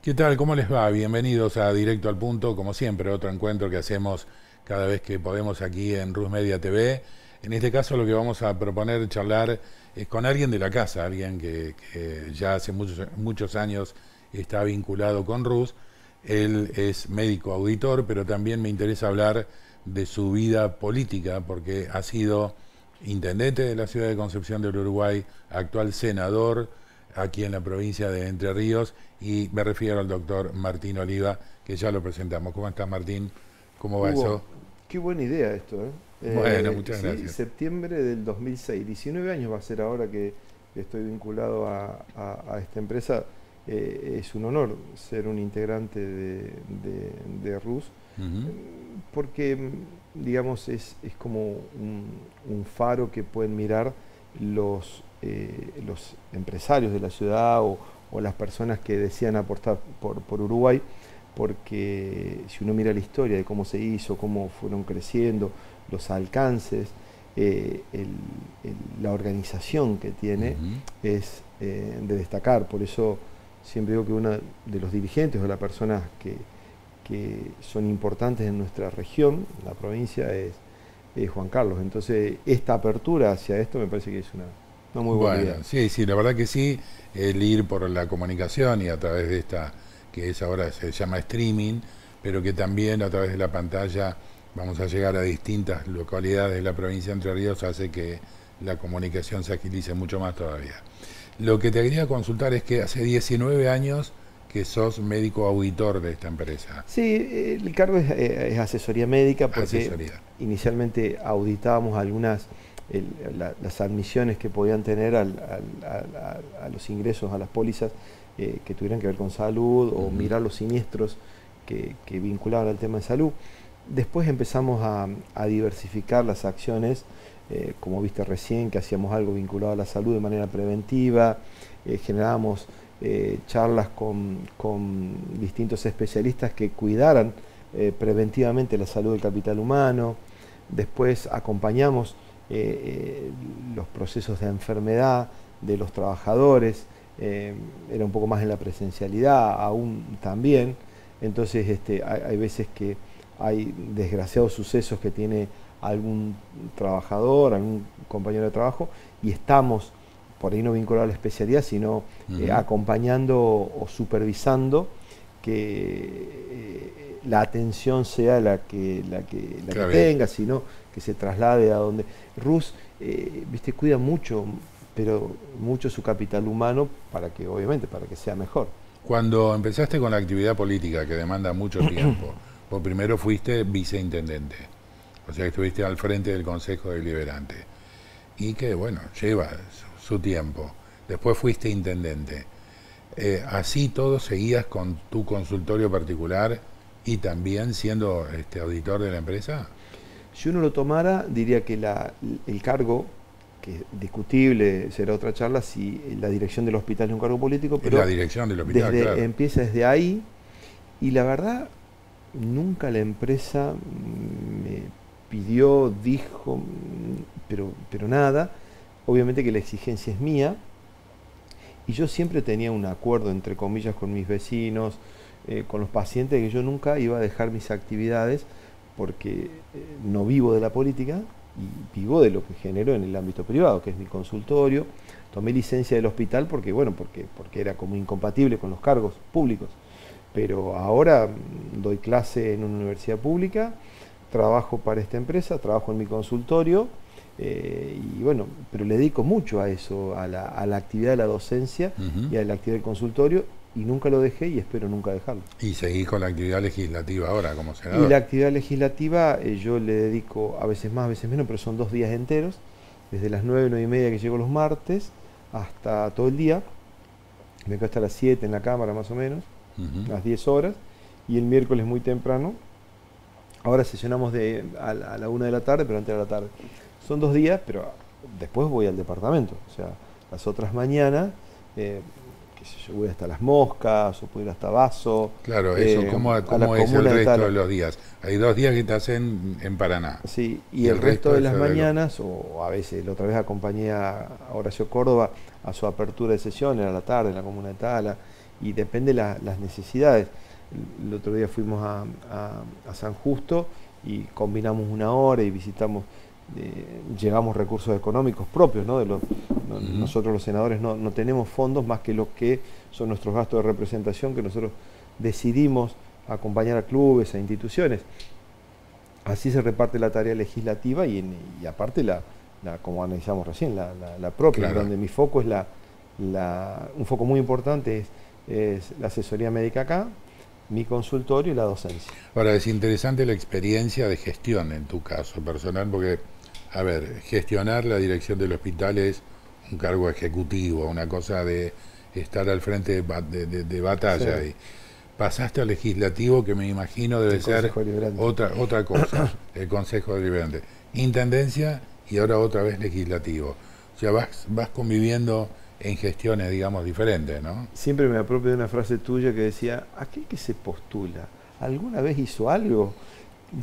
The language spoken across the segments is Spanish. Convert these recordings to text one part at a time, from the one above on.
¿Qué tal? ¿Cómo les va? Bienvenidos a Directo al Punto, como siempre, otro encuentro que hacemos cada vez que podemos aquí en Rus Media TV. En este caso lo que vamos a proponer charlar es con alguien de la casa, alguien que ya hace muchos años está vinculado con Rus. Él es médico auditor, pero también me interesa hablar de su vida política, porque ha sido intendente de la ciudad de Concepción del Uruguay, actual senador aquí en la provincia de Entre Ríos, y me refiero al doctor Martín Oliva, que ya lo presentamos. ¿Cómo está, Martín? ¿Cómo va Hugo, eso? qué buena idea esto, ¿eh? Bueno, muchas Sí, gracias. septiembre del 2006, 19 años va a ser ahora que estoy vinculado a esta empresa. Es un honor ser un integrante de RUS, Ujú. porque, digamos, es como un faro que pueden mirar los empresarios de la ciudad o las personas que desean aportar por Uruguay, porque si uno mira la historia de cómo se hizo, cómo fueron creciendo, los alcances, la organización que tiene Ujú. es de destacar. Por eso siempre digo que uno de los dirigentes o las personas que son importantes en nuestra región, la provincia, es Juan Carlos. Entonces, esta apertura hacia esto me parece que es una muy buena idea. Bueno, sí, sí, la verdad que sí, el ir por la comunicación y a través de esta, que es ahora se llama streaming, pero que también a través de la pantalla vamos a llegar a distintas localidades de la provincia de Entre Ríos, hace que la comunicación se agilice mucho más todavía. Lo que te quería consultar es que hace 19 años que sos médico auditor de esta empresa, Sí, el cargo es asesoría médica porque asesoría. inicialmente auditábamos el- las admisiones que podían tener a los ingresos, a las pólizas que tuvieran que ver con salud o Ujú. mirar los siniestros que vinculaban al tema de salud. Después empezamos a diversificar las acciones, como viste recién, que hacíamos algo vinculado a la salud de manera preventiva, generábamos charlas con distintos especialistas que cuidaran preventivamente la salud del capital humano. Después acompañamos los procesos de enfermedad de los trabajadores, era un poco más en la presencialidad, aún también. Entonces hay veces que hay desgraciados sucesos que tiene algún trabajador, algún compañero de trabajo, y estamos por ahí no vinculado a la especialidad, sino Ujú. acompañando o supervisando que la atención sea la que Claro, bien. tenga, sino que se traslade a donde. Rus, viste, cuida mucho, pero mucho su capital humano para que, obviamente, para que sea mejor. Cuando empezaste con la actividad política que demanda mucho tiempo, vos primero fuiste viceintendente, o sea que estuviste al frente del Consejo Deliberante y que, bueno, lleva su tiempo. Después fuiste intendente. Así todo seguías con tu consultorio particular y también siendo auditor de la empresa. Si uno lo tomara, diría que el cargo, que es discutible, será otra charla, si la dirección del hospital es un cargo político, En la pero dirección del hospital, claro. empieza desde ahí. Y la verdad, nunca la empresa me pidió, dijo, pero nada. Obviamente que la exigencia es mía. Y yo siempre tenía un acuerdo, entre comillas, con mis vecinos, con los pacientes, que yo nunca iba a dejar mis actividades porque no vivo de la política y vivo de lo que genero en el ámbito privado, que es mi consultorio. Tomé licencia del hospital porque, bueno, porque era como incompatible con los cargos públicos. Pero ahora doy clase en una universidad pública, trabajo para esta empresa, trabajo en mi consultorio, y bueno, pero le dedico mucho a eso, a la actividad de la docencia Ujú. y a la actividad del consultorio, y nunca lo dejé y espero nunca dejarlo. Y seguís con la actividad legislativa ahora como Y la senador. actividad legislativa yo le dedico a veces más, a veces menos, pero son 2 días enteros, desde las 9, 9:30 que llego los martes hasta todo el día. Me quedo hasta las 7 en la cámara más o menos, Ujú. las 10 horas, y el miércoles muy temprano. Ahora sesionamos a la 1 de la tarde, pero antes de la tarde. Son 2 días, pero después voy al departamento. O sea, las otras mañanas, eh, qué sé yo, voy hasta Las Moscas, o puedo ir hasta Vaso, Claro, eso, a la cómo es el comuna de resto de Tala. los días? Hay 2 días que estás en Paraná Sí, y y el el resto resto de es las febrero. mañanas, o a veces, la otra vez acompañé a Horacio Córdoba a su apertura de sesiones a la tarde en la comuna de Tala. y depende de las necesidades. El otro día fuimos a San Justo y combinamos una hora y visitamos, llegamos recursos económicos propios, ¿no? Nosotros los senadores no tenemos fondos más que los que son nuestros gastos de representación, que nosotros decidimos acompañar a clubes, a instituciones. Así se reparte la tarea legislativa y aparte como analizamos recién, la propia, claro, donde mi foco es un foco muy importante es la asesoría médica acá, mi consultorio y la docencia. Ahora, es interesante la experiencia de gestión en tu caso personal, porque, a ver, gestionar la dirección del hospital es un cargo ejecutivo, una cosa de estar al frente de batalla. Sí. Y pasaste al legislativo, que me imagino debe ser otra cosa, el Consejo Deliberante. Intendencia y ahora otra vez legislativo. O sea, vas conviviendo en gestiones, digamos, diferentes, ¿no? Siempre me apropio de una frase tuya que decía, aquel que se postula, ¿alguna vez hizo algo?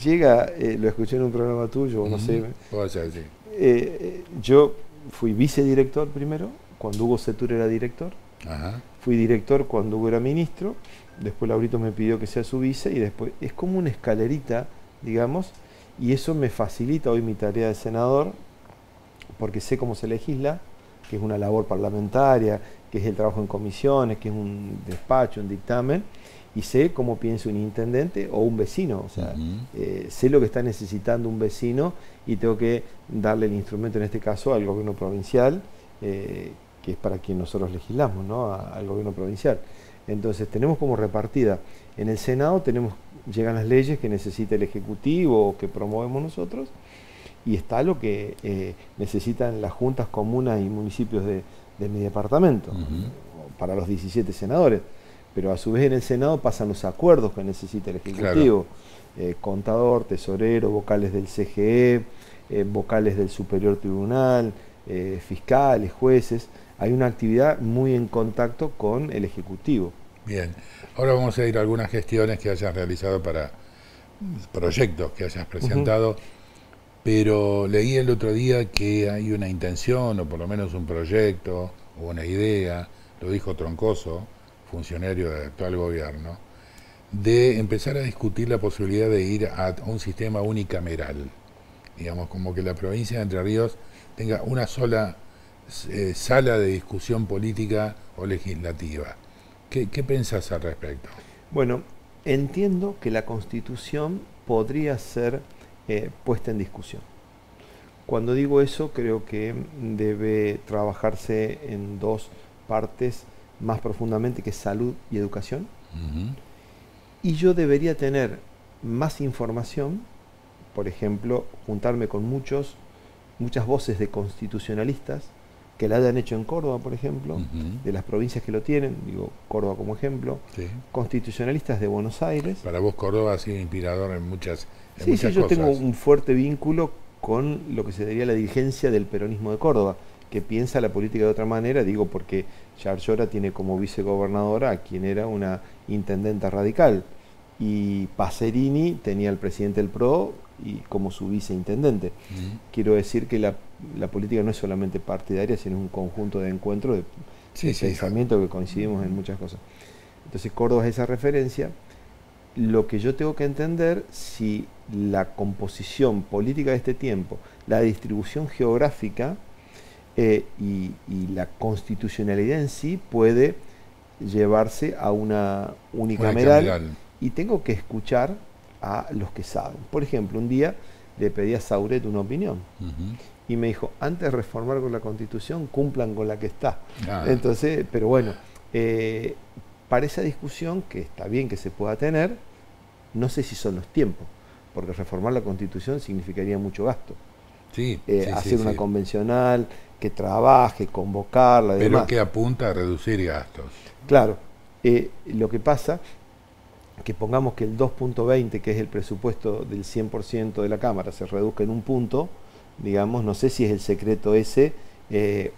Llega, lo escuché en un programa tuyo, no sé. Puede ser, sí. Yo fui vicedirector primero, cuando Hugo Setur era director. Ajá. Fui director cuando Hugo era ministro. Después Laurito me pidió que sea su vice y después es como una escalerita, digamos, y eso me facilita hoy mi tarea de senador, porque sé cómo se legisla, que es una labor parlamentaria, que es el trabajo en comisiones, que es un despacho, un dictamen, y sé cómo piensa un intendente o un vecino, o sea, sé lo que está necesitando un vecino y tengo que darle el instrumento, en este caso, al gobierno provincial, que es para quien nosotros legislamos, ¿no? Al gobierno provincial. Entonces tenemos como repartida. En el Senado llegan las leyes que necesita el Ejecutivo o que promovemos nosotros, y está lo que necesitan las juntas, comunas y municipios de mi departamento, para los 17 senadores. Pero a su vez en el Senado pasan los acuerdos que necesita el Ejecutivo. Claro. Contador, tesorero, vocales del CGE, vocales del Superior Tribunal, fiscales, jueces. Hay una actividad muy en contacto con el Ejecutivo. Bien, ahora vamos a ir a algunas gestiones que hayas realizado para proyectos que hayas presentado, pero leí el otro día que hay una intención, o por lo menos un proyecto, o una idea, lo dijo Troncoso, funcionario del actual gobierno, de empezar a discutir la posibilidad de ir a un sistema unicameral, digamos, como que la provincia de Entre Ríos tenga una sola sala de discusión política o legislativa. ¿Qué pensás al respecto? Bueno, entiendo que la Constitución podría ser puesta en discusión. Cuando digo eso, creo que debe trabajarse en dos partes más profundamente, que es salud y educación. Y yo debería tener más información, por ejemplo, juntarme con muchas voces de constitucionalistas que la hayan hecho en Córdoba, por ejemplo, de las provincias que lo tienen, digo Córdoba como ejemplo, constitucionalistas de Buenos Aires. Para vos Córdoba ha sido inspirador en muchas cosas. Sí, yo tengo un fuerte vínculo con lo que se diría la dirigencia del peronismo de Córdoba, que piensa la política de otra manera, digo porque Yarlora tiene como vicegobernadora a quien era una intendenta radical, y Pacerini tenía al presidente del PRO y como su viceintendente. Quiero decir que la política no es solamente partidaria, sino un conjunto de encuentros de pensamiento que coincidimos en muchas cosas. Entonces Córdoba es esa referencia. Lo que yo tengo que entender, si la composición política de este tiempo, la distribución geográfica y la constitucionalidad en sí puede llevarse a una unicameral. Y tengo que escuchar a los que saben. Por ejemplo, un día le pedí a Sauret una opinión y me dijo, antes de reformar con la Constitución, cumplan con la que está. Entonces, pero bueno, para esa discusión, que está bien que se pueda tener, no sé si son los tiempos, porque reformar la Constitución significaría mucho gasto. Hacer una convencional, que trabaje, convocarla, pero demás. Que apunta a reducir gastos. Claro, lo que pasa que pongamos que el 2.20, que es el presupuesto del 100% de la Cámara, se reduzca en un punto, digamos, no sé si es el secreto ese,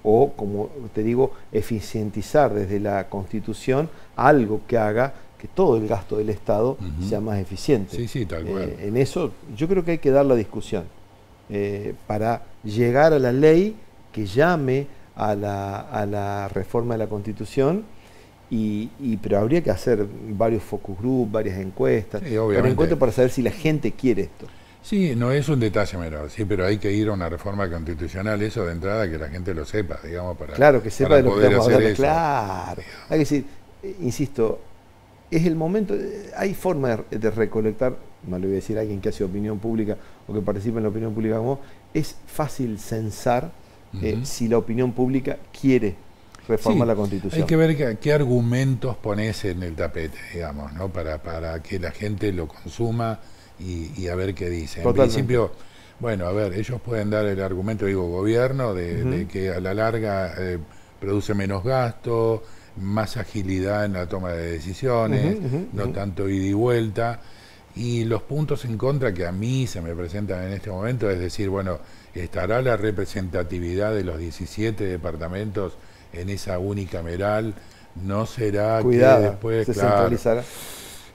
o, como te digo, eficientizar desde la Constitución algo que haga que todo el gasto del Estado sea más eficiente. Sí, tal cual. En eso yo creo que hay que dar la discusión para llegar a la ley que llame a la reforma de la Constitución Pero habría que hacer varios focus group, varias encuestas, Sí, obviamente. para saber si la gente quiere esto. Sí, no es un detalle menor, sí, pero hay que ir a una reforma constitucional, eso de entrada, que la gente lo sepa, digamos, Claro, que sepa para de lo que poder estamos hacer hablando. eso. Claro. Hay que decir, insisto, es el momento, hay forma de recolectar, no le voy a decir a alguien que hace opinión pública o que participa en la opinión pública como vos, es fácil censar si la opinión pública quiere reformar Sí, la Constitución. hay que ver qué argumentos pones en el tapete, digamos, ¿no? Para que la gente lo consuma y a ver qué dice. En Totalmente. principio, bueno, a ver, ellos pueden dar el argumento, digo, gobierno, de que a la larga produce menos gasto, más agilidad en la toma de decisiones, no tanto ida y vuelta. Y los puntos en contra que a mí se me presentan en este momento, es decir, bueno, ¿estará la representatividad de los 17 departamentos en esa unicameral? ¿No será Cuidado, que después, se claro, centralizará?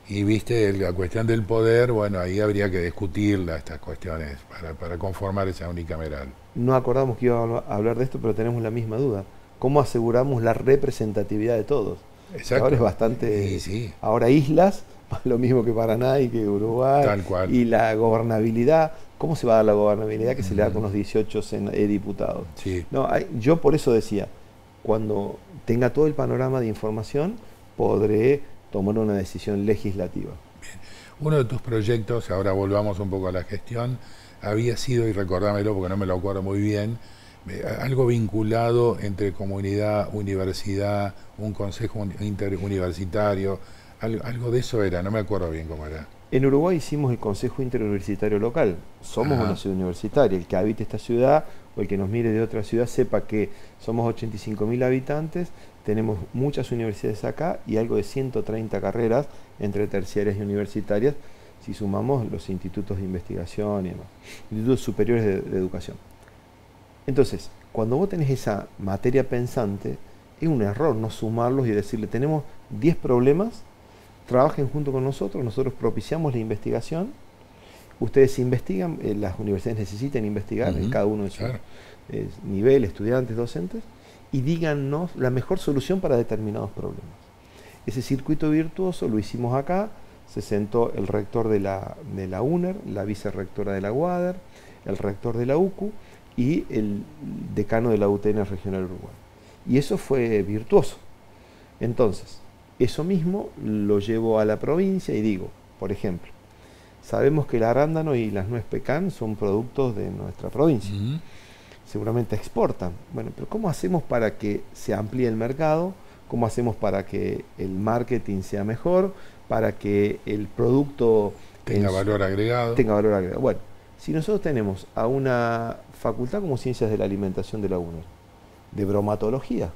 y viste, la cuestión del poder, bueno, ahí habría que discutirla estas cuestiones para conformar esa unicameral. No acordamos que iba a hablar de esto, pero tenemos la misma duda. ¿Cómo aseguramos la representatividad de todos? Exacto. Ahora es bastante... Y sí. Ahora islas, lo mismo que Paraná y que Uruguay. Tal cual. Y la gobernabilidad. ¿Cómo se va a dar la gobernabilidad que se le da con los 18 diputados? Sí. No, yo por eso decía, cuando tenga todo el panorama de información, podré tomar una decisión legislativa. Bien. Uno de tus proyectos, ahora volvamos un poco a la gestión, había sido, y recordámelo porque no me lo acuerdo muy bien, algo vinculado entre comunidad, universidad, un consejo interuniversitario, algo de eso era, no me acuerdo bien cómo era. En Uruguay hicimos el Consejo Interuniversitario Local. Somos una ciudad universitaria. El que habite esta ciudad o el que nos mire de otra ciudad sepa que somos 85.000 habitantes, tenemos muchas universidades acá y algo de 130 carreras entre terciarias y universitarias, si sumamos los institutos de investigación y demás, institutos superiores de educación. Entonces, cuando vos tenés esa materia pensante, es un error no sumarlos y decirle, tenemos 10 problemas, trabajen junto con nosotros, nosotros propiciamos la investigación, ustedes investigan, las universidades necesitan investigar en cada uno de sus niveles, estudiantes, docentes, y díganos la mejor solución para determinados problemas. Ese circuito virtuoso lo hicimos acá, se sentó el rector de la UNER, la vicerrectora de la UADER, el rector de la UCU y el decano de la UTN Regional Uruguay. Y eso fue virtuoso. Entonces, eso mismo lo llevo a la provincia y digo, por ejemplo, sabemos que el arándano y las nuez pecan son productos de nuestra provincia. Seguramente exportan. Bueno, pero ¿cómo hacemos para que se amplíe el mercado? ¿Cómo hacemos para que el marketing sea mejor? Para que el producto tenga valor agregado. Bueno, si nosotros tenemos a una facultad como Ciencias de la Alimentación de la UNER, de bromatología,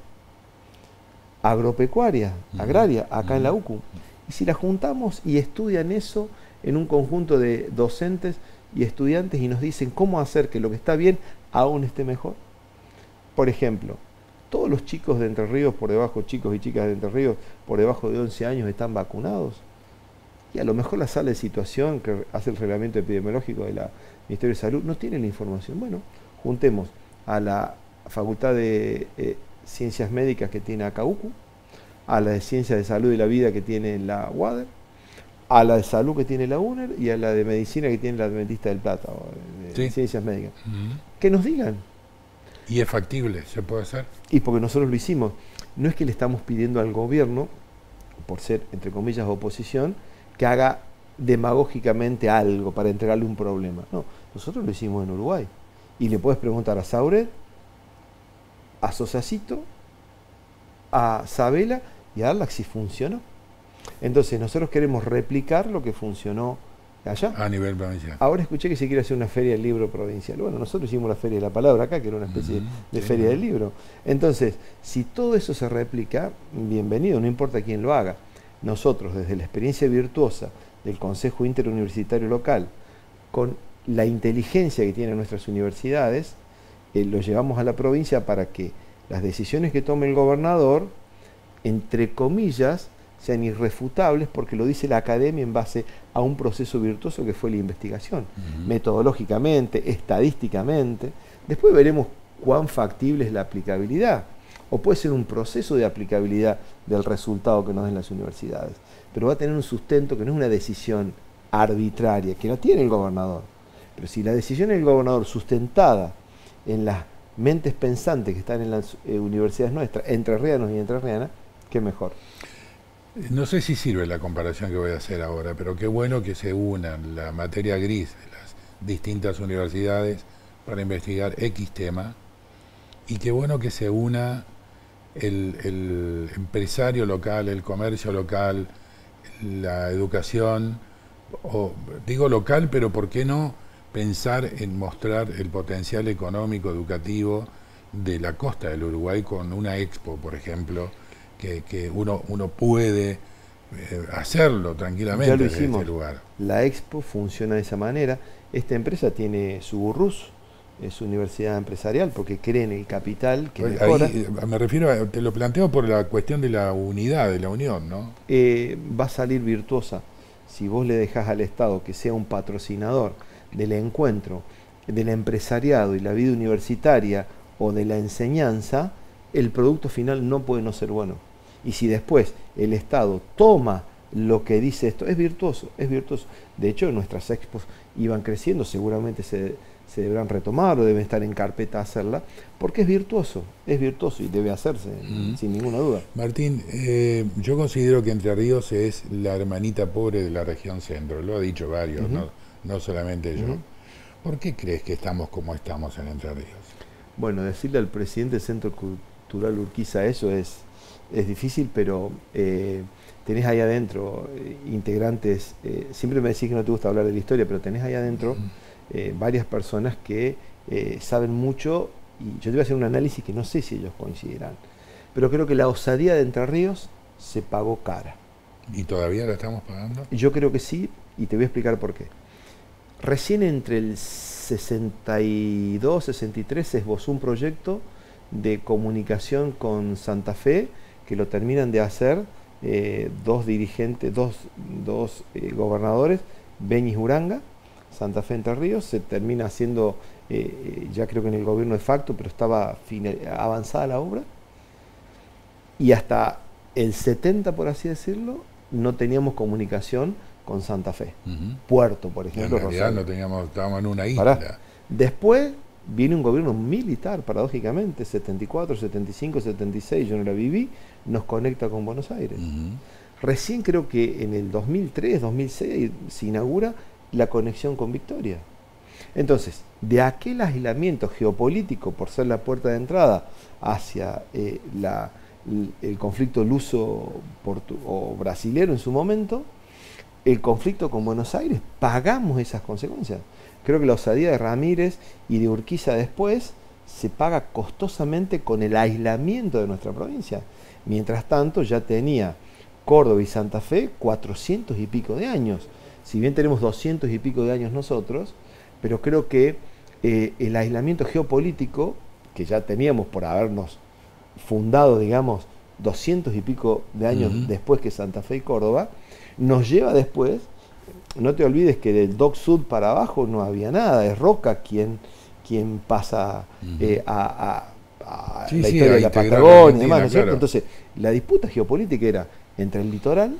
agropecuaria, agraria, acá en la UCU, y si la juntamos y estudian eso en un conjunto de docentes y estudiantes y nos dicen cómo hacer que lo que está bien aún esté mejor. Por ejemplo, todos los chicos de Entre Ríos por debajo, chicos y chicas de Entre Ríos por debajo de 11 años están vacunados. Y a lo mejor la sala de situación que hace el reglamento epidemiológico del Ministerio de Salud no tiene la información. Bueno, juntemos a la Facultad de Ciencias Médicas que tiene acá UCU, a la de Ciencias de Salud y la Vida que tiene la UADER, a la de Salud que tiene la UNER y a la de Medicina que tiene la Adventista del Plata, o de Ciencias Médicas. Que nos digan. ¿Y es factible? ¿Se puede hacer? Y porque nosotros lo hicimos. No es que le estamos pidiendo al gobierno, por ser, entre comillas, oposición, que haga demagógicamente algo para entregarle un problema. No, nosotros lo hicimos en Uruguay. Y le puedes preguntar a Sauret, a Sosacito, a Sabela y a Arlac si funcionó. Entonces nosotros queremos replicar lo que funcionó allá. A nivel provincial. Ahora escuché que se quiere hacer una feria del libro provincial. Bueno, nosotros hicimos la feria de la palabra acá, que era una especie de feria del libro. Entonces, si todo eso se replica, bienvenido, no importa quién lo haga. Nosotros, desde la experiencia virtuosa del Consejo Interuniversitario Local, con la inteligencia que tienen nuestras universidades, lo llevamos a la provincia para que las decisiones que tome el gobernador, entre comillas, sean irrefutables porque lo dice la academia en base a un proceso virtuoso que fue la investigación, metodológicamente, estadísticamente. Después veremos cuán factible es la aplicabilidad. o puede ser un proceso de aplicabilidad del resultado que nos den las universidades, pero va a tener un sustento que no es una decisión arbitraria, que no tiene el gobernador. Pero si la decisión del gobernador sustentada en las mentes pensantes que están en las universidades nuestras, entrerrianos y entrerrianas, qué mejor. No sé si sirve la comparación que voy a hacer ahora, pero qué bueno que se unan la materia gris de las distintas universidades para investigar X tema, y qué bueno que se una el empresario local, el comercio local, la educación, o digo local, pero ¿por qué no pensar en mostrar el potencial económico, educativo de la costa del Uruguay con una expo, por ejemplo, que uno puede hacerlo tranquilamente Ya lo desde hicimos. este lugar? La expo funciona de esa manera. Esta empresa tiene su BURRUS, es su universidad empresarial, porque cree en el capital que mejora. Ahí, me refiero, te lo planteo por la cuestión de la unidad, de la unión, ¿no? Va a salir virtuosa si vos le dejás al Estado que sea un patrocinador del encuentro, del empresariado y la vida universitaria o de la enseñanza. El producto final no puede no ser bueno. Y si después el Estado toma lo que dice esto, es virtuoso, es virtuoso. De hecho, nuestras expos iban creciendo, seguramente se deberán retomar o deben estar en carpeta a hacerla, porque es virtuoso y debe hacerse, sin ninguna duda. Martín, yo considero que Entre Ríos es la hermanita pobre de la región centro, lo ha dicho varios, no solamente yo. ¿Por qué crees que estamos como estamos en Entre Ríos? Bueno, decirle al presidente del Centro Cultural Urquiza eso es difícil, pero tenés ahí adentro integrantes, siempre me decís que no te gusta hablar de la historia, pero tenés ahí adentro varias personas que saben mucho, y yo te voy a hacer un análisis que no sé si ellos coincidirán, pero creo que la osadía de Entre Ríos se pagó cara. ¿Y todavía la estamos pagando? Yo creo que sí, y te voy a explicar por qué. Recién entre el 62, 63 se esbozó un proyecto de comunicación con Santa Fe, que lo terminan de hacer dos dirigentes, dos gobernadores, Beñis Uranga, Santa Fe Entre Ríos, se termina haciendo, ya creo que en el gobierno de facto, pero estaba avanzada la obra, y hasta el 70, por así decirlo, no teníamos comunicación con Santa Fe. Puerto, por ejemplo, en realidad Rosario. no teníamos, estábamos en una isla. Pará. Después viene un gobierno militar, paradójicamente, 74, 75, 76, yo no la viví, nos conecta con Buenos Aires. Recién creo que en el 2003, 2006 se inaugura la conexión con Victoria. Entonces, de aquel aislamiento geopolítico por ser la puerta de entrada hacia el conflicto luso o brasilero en su momento, el conflicto con Buenos Aires, pagamos esas consecuencias. Creo que la osadía de Ramírez y de Urquiza después se paga costosamente con el aislamiento de nuestra provincia. Mientras tanto, ya tenía Córdoba y Santa Fe 400 y pico de años. Si bien tenemos 200 y pico de años nosotros, pero creo que el aislamiento geopolítico, que ya teníamos por habernos fundado, digamos, 200 y pico de años después que Santa Fe y Córdoba, nos lleva después. No te olvides que del Dock Sud para abajo no había nada, es Roca quien pasa a la historia de la Patagonia y demás, ¿no es cierto? Entonces, la disputa geopolítica era entre el litoral,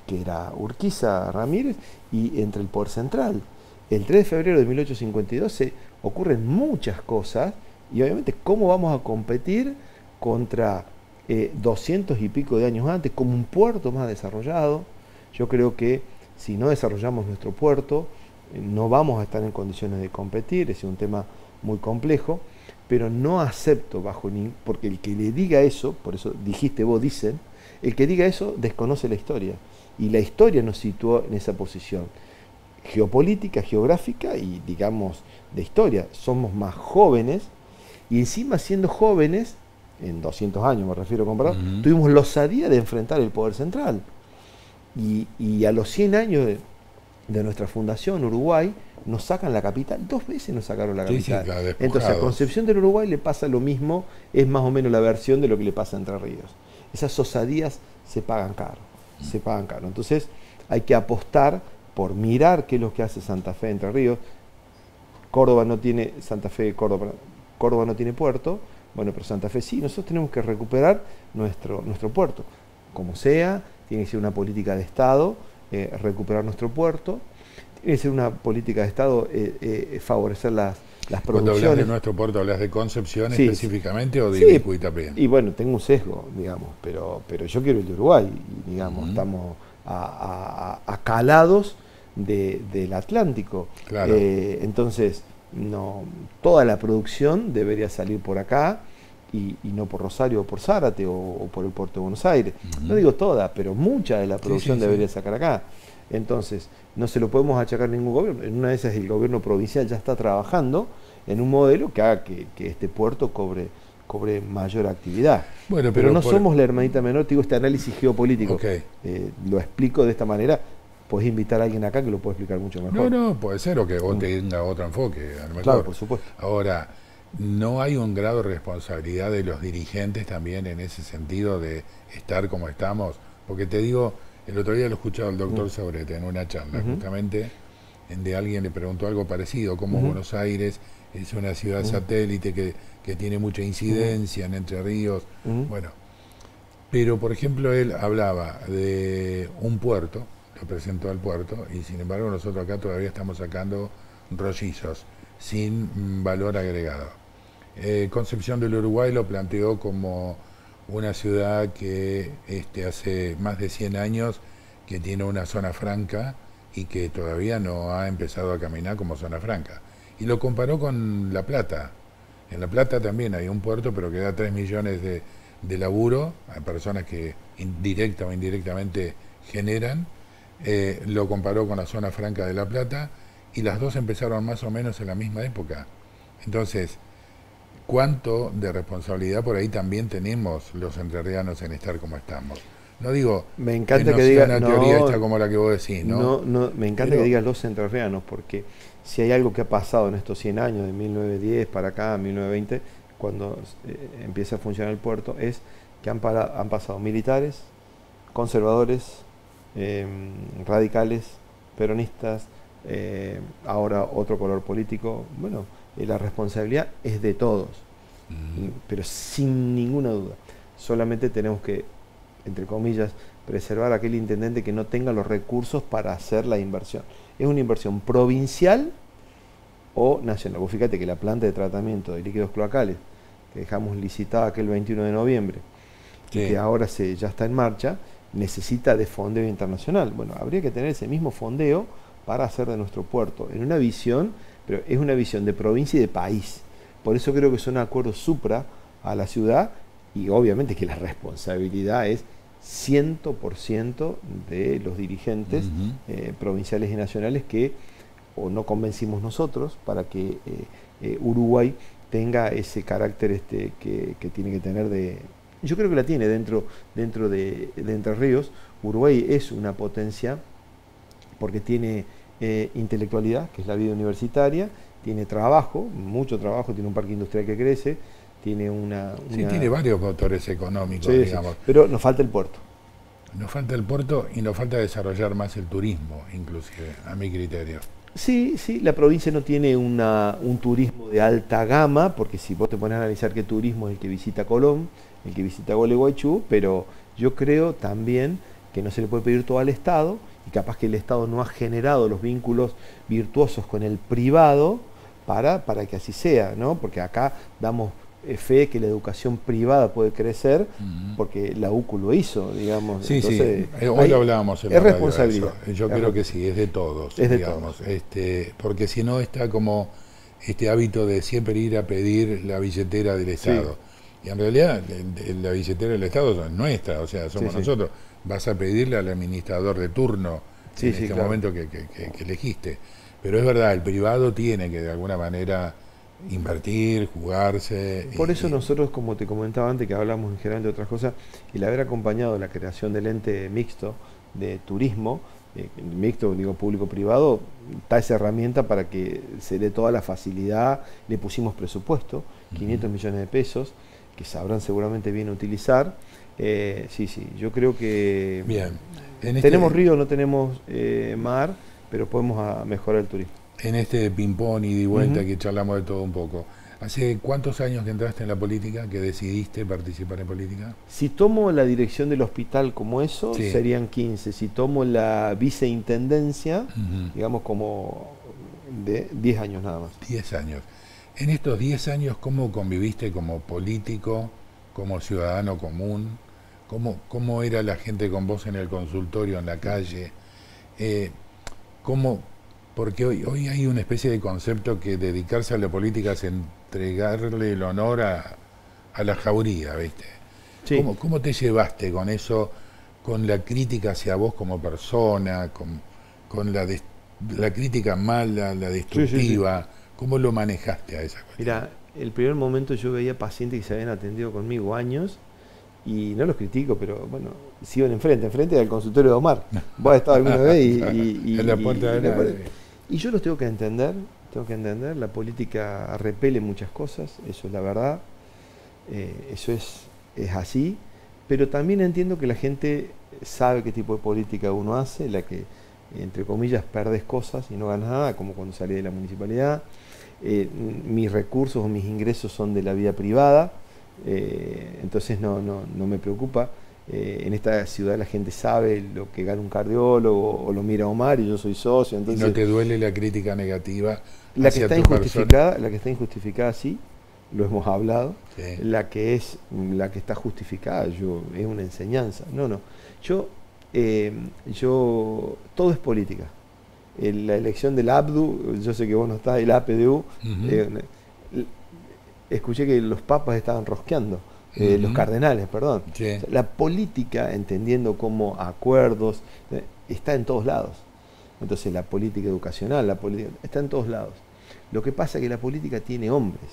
que era Urquiza, Ramírez, y entre el Poder Central. El 3 de febrero de 1852 ocurren muchas cosas, y obviamente cómo vamos a competir contra 200 y pico de años antes, como un puerto más desarrollado. Yo creo que si no desarrollamos nuestro puerto, no vamos a estar en condiciones de competir. Es un tema muy complejo, pero no acepto porque el que le diga eso, por eso dijiste vos, dicen, el que diga eso desconoce la historia, y la historia nos situó en esa posición geopolítica, geográfica y, digamos, de historia. Somos más jóvenes, y encima siendo jóvenes, en 200 años me refiero a comparar, tuvimos la osadía de enfrentar el poder central. Y a los 100 años de nuestra fundación, Uruguay, nos sacan la capital, 2 veces nos sacaron la capital. Sí, claro, entonces a Concepción del Uruguay le pasa lo mismo, es más o menos la versión de lo que le pasa a Entre Ríos. Esas osadías se pagan caro, se pagan caro. Entonces hay que apostar por mirar qué es lo que hace Santa Fe, Entre Ríos. Córdoba no tiene, Santa Fe, Córdoba no tiene puerto, Bueno, pero Santa Fe sí, nosotros tenemos que recuperar nuestro puerto. Como sea, tiene que ser una política de Estado, recuperar nuestro puerto, tiene que ser una política de Estado, favorecer las Cuando producciones. hablas de nuestro puerto, ¿hablas de Concepción Sí, específicamente o de sí, Ibicu y Itapé? y bueno, tengo un sesgo, digamos, pero yo quiero el de Uruguay, y, digamos, estamos acalados del Atlántico. Claro. Entonces, no, toda la producción debería salir por acá y no por Rosario o por Zárate o por el puerto de Buenos Aires. No digo toda, pero mucha de la producción debería sacar acá. Entonces, no se lo podemos achacar a ningún gobierno. En una de esas el gobierno provincial ya está trabajando en un modelo que haga que este puerto cobre mayor actividad. Bueno, pero no somos la hermanita menor, te digo, este análisis geopolítico. Okay. Lo explico de esta manera. Podés invitar a alguien acá que lo puede explicar mucho mejor. No, puede ser, o que vos tenga otro enfoque, a lo mejor. Claro, por supuesto. Ahora, ¿no hay un grado de responsabilidad de los dirigentes también en ese sentido de estar como estamos? Porque te digo, el otro día lo escuchaba el doctor Saurete en una charla, justamente, en de alguien le preguntó algo parecido, como Buenos Aires es una ciudad satélite que tiene mucha incidencia en Entre Ríos. Bueno, pero por ejemplo él hablaba de un puerto, lo presentó al puerto, y sin embargo nosotros acá todavía estamos sacando rollizos sin valor agregado. Concepción del Uruguay lo planteó como una ciudad que hace más de 100 años que tiene una zona franca y que todavía no ha empezado a caminar como zona franca. Y lo comparó con La Plata. En La Plata también hay un puerto, pero que da 3 millones de laburo a personas que directa o indirectamente generan. Lo comparó con la zona franca de La Plata y las dos empezaron más o menos en la misma época. Entonces, ¿cuánto de responsabilidad por ahí también tenemos los entrerrianos en estar como estamos? No digo me encanta que no sea una teoría esta como la que vos decís, ¿no? Me encanta que digas los entrerrianos, porque si hay algo que ha pasado en estos 100 años, de 1910 para acá, 1920, cuando empieza a funcionar el puerto, es que han pasado militares, conservadores, radicales, peronistas, ahora otro color político. Bueno, la responsabilidad es de todos, pero sin ninguna duda. Solamente tenemos que, entre comillas, preservar a aquel intendente que no tenga los recursos para hacer la inversión. Es una inversión provincial o nacional. Vos fíjate que la planta de tratamiento de líquidos cloacales, que dejamos licitada aquel 21 de noviembre, y que ahora ya está en marcha, necesita de fondeo internacional. Bueno, habría que tener ese mismo fondeo para hacer de nuestro puerto, en una visión, pero es una visión de provincia y de país. Por eso creo que son acuerdos supra a la ciudad, y obviamente que la responsabilidad es 100% de los dirigentes provinciales y nacionales que o no convencimos nosotros para que Uruguay tenga ese carácter que tiene que tener de... Yo creo que la tiene dentro de Entre Ríos. Uruguay es una potencia porque tiene intelectualidad, que es la vida universitaria, tiene trabajo, mucho trabajo, tiene un parque industrial que crece, tiene tiene varios motores económicos, digamos. Sí, pero nos falta el puerto. Nos falta el puerto y nos falta desarrollar más el turismo, inclusive, a mi criterio. Sí, la provincia no tiene un turismo de alta gama, porque si vos te pones a analizar qué turismo es el que visita Colón, el que visita Gualeguaychú, pero yo creo también que no se le puede pedir todo al Estado, y capaz que el Estado no ha generado los vínculos virtuosos con el privado para que así sea, ¿no? Porque acá damos fe que la educación privada puede crecer, porque la UCU lo hizo, digamos. Sí, entonces, hoy lo hablábamos en la es radio, responsabilidad. Yo creo que sí, es de todos, es de digamos. todos. Porque si no está como este hábito de siempre ir a pedir la billetera del Estado. Y en realidad la billetera del Estado es nuestra, o sea, somos nosotros. Vas a pedirle al administrador de turno en este momento que elegiste. Pero es verdad, el privado tiene que de alguna manera invertir, jugarse. Por eso nosotros, como te comentaba antes, que hablamos en general de otras cosas, el haber acompañado la creación del ente mixto de turismo, mixto, digo público-privado, da esa herramienta para que se dé toda la facilidad. Le pusimos presupuesto, 500 millones de pesos, que sabrán seguramente bien utilizar. Yo creo que bien. Tenemos río, no tenemos mar, pero podemos mejorar el turismo. En este ping-pong y de vuelta que charlamos de todo un poco, ¿Hace cuántos años que entraste en la política, que decidiste participar en política? Si tomo la dirección del hospital como eso, Sí. serían 15. Si tomo la viceintendencia, Ujú. digamos como de 10 años nada más. 10 años. En estos 10 años, ¿cómo conviviste como político, como ciudadano común? ¿Cómo era la gente con vos en el consultorio, en la calle? Eh, ¿Cómo? Porque hoy hay una especie de concepto que dedicarse a la política es entregarle el honor a la jauría, ¿viste? Sí. ¿Cómo te llevaste con eso, con la crítica hacia vos como persona, con la crítica mala, la destructiva? ¿Cómo lo manejaste a esa cuestión? Mira, el primer momento yo veía pacientes que se habían atendido conmigo años y no los critico, pero bueno, sigo enfrente del consultorio de Omar. Vos has estado alguna vez En la puerta de la... y yo los tengo que entender, la política repele muchas cosas, eso es la verdad, eso es así, pero también entiendo que la gente sabe qué tipo de política uno hace, la que, entre comillas, perdés cosas y no ganas nada, como cuando salí de la municipalidad. Mis recursos o mis ingresos son de la vida privada, entonces no me preocupa. En esta ciudad la gente sabe lo que gana un cardiólogo o lo mira Omar y yo soy socio. Entonces, ¿Y no te duele la crítica negativa la que hacia está tu injustificada, persona? la que está injustificada sí, lo hemos hablado. Sí. La que está justificada, es una enseñanza. Yo todo es política. La elección del APDU, yo sé que vos no estás, el APDU, escuché que los papas estaban rosqueando, los cardenales, perdón. Sí. O sea, la política, entendiendo como acuerdos, está en todos lados. Entonces la política educacional, la política, está en todos lados. Lo que pasa es que la política tiene hombres,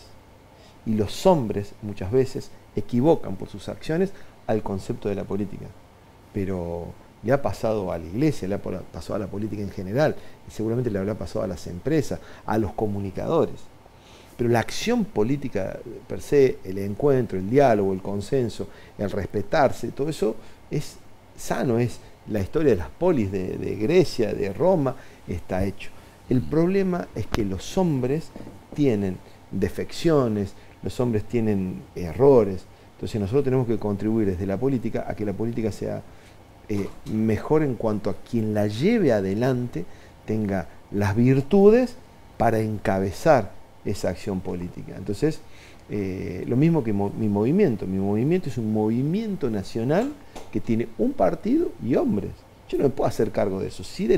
y los hombres muchas veces equivocan por sus acciones al concepto de la política. Pero le ha pasado a la iglesia, le ha pasado a la política en general, y seguramente le habrá pasado a las empresas, a los comunicadores. Pero la acción política per se, el encuentro, el diálogo, el consenso, el respetarse, todo eso es sano, es la historia de las polis de Grecia, de Roma, está hecho. El problema es que los hombres tienen defecciones, los hombres tienen errores, entonces nosotros tenemos que contribuir desde la política a que la política sea mejor en cuanto a quien la lleve adelante tenga las virtudes para encabezar esa acción política. Entonces, lo mismo que mi movimiento es un movimiento nacional que tiene un partido y hombres. Yo no me puedo hacer cargo de eso. Sí,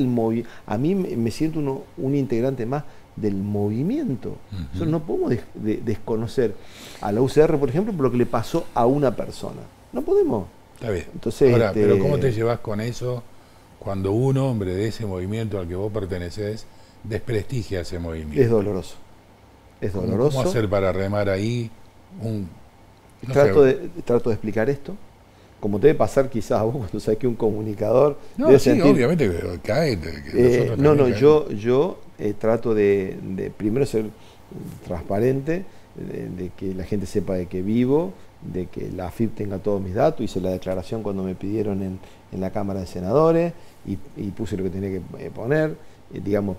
a mí me siento un integrante más del movimiento. Nosotros no podemos desconocer a la UCR, por ejemplo, por lo que le pasó a una persona. No podemos. Está bien. Entonces, ahora, pero ¿cómo te llevas con eso cuando un hombre de ese movimiento al que vos perteneces desprestigia ese movimiento? Es doloroso. Es doloroso. ¿Cómo hacer para remar ahí Trato de explicar esto. Como te debe pasar quizás a vos cuando sabes que un comunicador... No, sí, obviamente que cae. Yo trato de primero ser transparente, de que la gente sepa de qué vivo, de que la AFIP tenga todos mis datos. Hice la declaración cuando me pidieron en la Cámara de Senadores y puse lo que tenía que poner, digamos,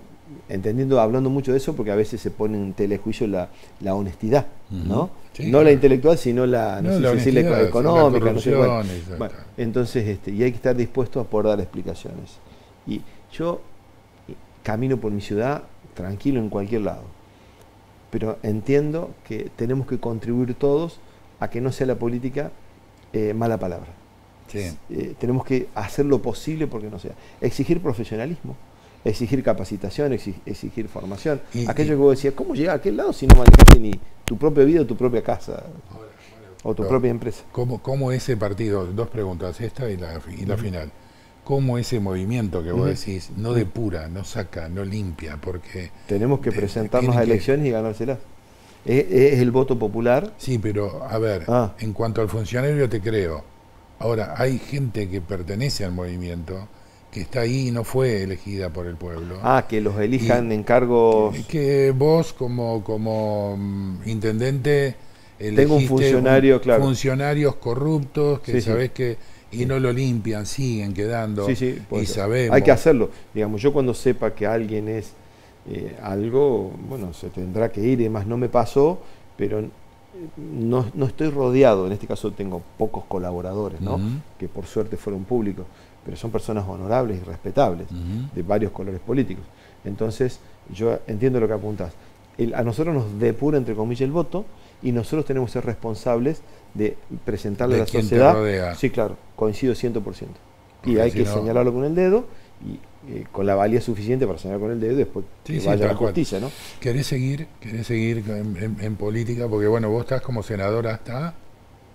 hablando mucho de eso, porque a veces se pone en telejuicio la honestidad, ¿no? Sí, no la intelectual, sino la económica, no sé cuál. Bueno, entonces, y hay que estar dispuesto a poder dar explicaciones. Y yo camino por mi ciudad tranquilo en cualquier lado, pero entiendo que tenemos que contribuir todos a que no sea la política mala palabra. Sí. Tenemos que hacer lo posible porque no sea. Exigir profesionalismo, exigir capacitación, exigir formación. Aquello que vos decías, ¿cómo llegar a aquel lado si no manejaste ni tu propia vida o tu propia casa o tu propia empresa? ¿Cómo ese partido, dos preguntas, esta y la final, cómo ese movimiento que vos decís no depura, no saca, no limpia? Porque tenemos que presentarnos a elecciones y ganárselas. Es el voto popular. Sí, pero a ver, en cuanto al funcionario te creo. Ahora, hay gente que pertenece al movimiento que está ahí y no fue elegida por el pueblo. Que los elijan en cargos... Que vos como intendente tengo un funcionario, claro. Funcionarios corruptos que sabés que... Y no lo limpian, siguen quedando. Y sabemos... Hay que hacerlo. Digamos, yo cuando sepa que alguien es algo, bueno, se tendrá que ir. Además, no me pasó, pero no estoy rodeado, en este caso tengo pocos colaboradores, ¿no? Que por suerte fueron públicos, pero son personas honorables y respetables, de varios colores políticos. Entonces, yo entiendo lo que apuntás. A nosotros nos depura, entre comillas, el voto, y nosotros tenemos que ser responsables de presentarle a la sociedad. Sí, claro, coincido 100%. Porque y hay que señalarlo con el dedo, y con la valía suficiente para señalar con el dedo, y después que vaya a la justicia, ¿no? ¿Querés seguir en política? Porque bueno, vos estás como senador hasta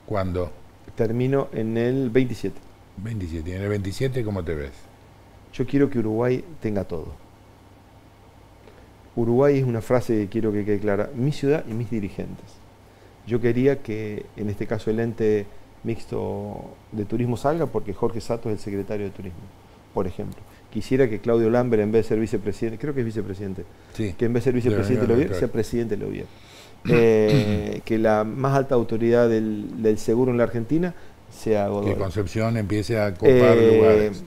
¿cuándo? Termino en el 27. 27. ¿Y en el 27 cómo te ves? Yo quiero que Uruguay tenga todo. Uruguay es una frase que quiero que quede clara: mi ciudad y mis dirigentes. Yo quería que, en este caso, el ente mixto de turismo salga porque Jorge Sato es el secretario de turismo, por ejemplo. Quisiera que Claudio Lambert, en vez de ser vicepresidente, creo que es vicepresidente, sí, que en vez de ser vicepresidente de Lovier, sea presidente de Lovier. Que la más alta autoridad del seguro en la Argentina sea Godoy. Que Concepción empiece a copar lugares.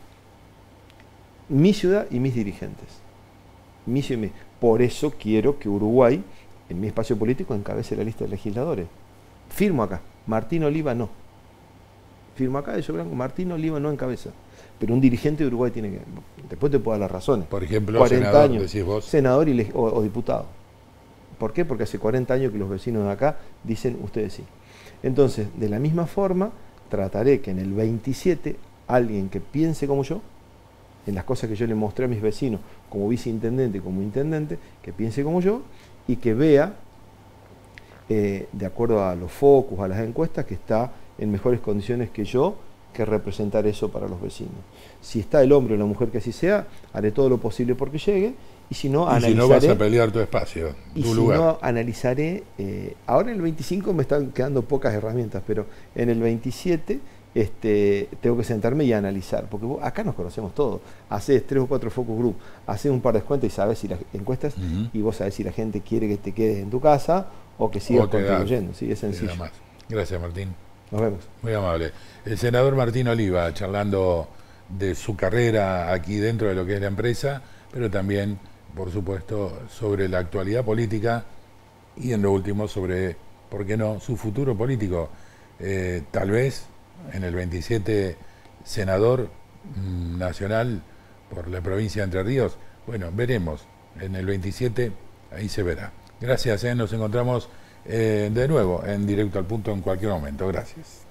Mi ciudad y mis dirigentes. Por eso quiero que Uruguay, en mi espacio político, encabece la lista de legisladores. Firmo acá. Martín Oliva no. Firmo acá de Blanco. Martín Oliva no encabeza. Pero un dirigente de Uruguay tiene que... Después te puedo dar las razones. Por ejemplo, 40 senador, años, decís vos. Senador o diputado. ¿Por qué? Porque hace 40 años que los vecinos de acá dicen ustedes sí. Entonces, de la misma forma, trataré que en el 27 alguien que piense como yo, en las cosas que yo le mostré a mis vecinos como viceintendente y como intendente, que piense como yo y que vea, de acuerdo a los focus, a las encuestas, que está en mejores condiciones que yo, que representar eso para los vecinos. Si está el hombre o la mujer que así sea, haré todo lo posible porque llegue, y si no, analizaré. Si no, vas a pelear tu espacio, tu lugar. Y si no, analizaré. Ahora en el 25 me están quedando pocas herramientas, pero en el 27 tengo que sentarme y analizar, porque acá nos conocemos todos. Haces 3 o 4 focus group, haces un par de encuestas y sabes si las encuestas, y vos sabés si la gente quiere que te quedes en tu casa o que sigas contribuyendo. Sí, es sencillo. Gracias, Martín. Nos vemos. Muy amable. El senador Martín Oliva, charlando de su carrera aquí dentro de lo que es la empresa, pero también, por supuesto, sobre la actualidad política y, en lo último, sobre, ¿por qué no?, su futuro político. Tal vez en el 27 senador nacional por la provincia de Entre Ríos. Bueno, veremos. En el 27 ahí se verá. Gracias, nos encontramos de nuevo en Directo al Punto en cualquier momento. Gracias.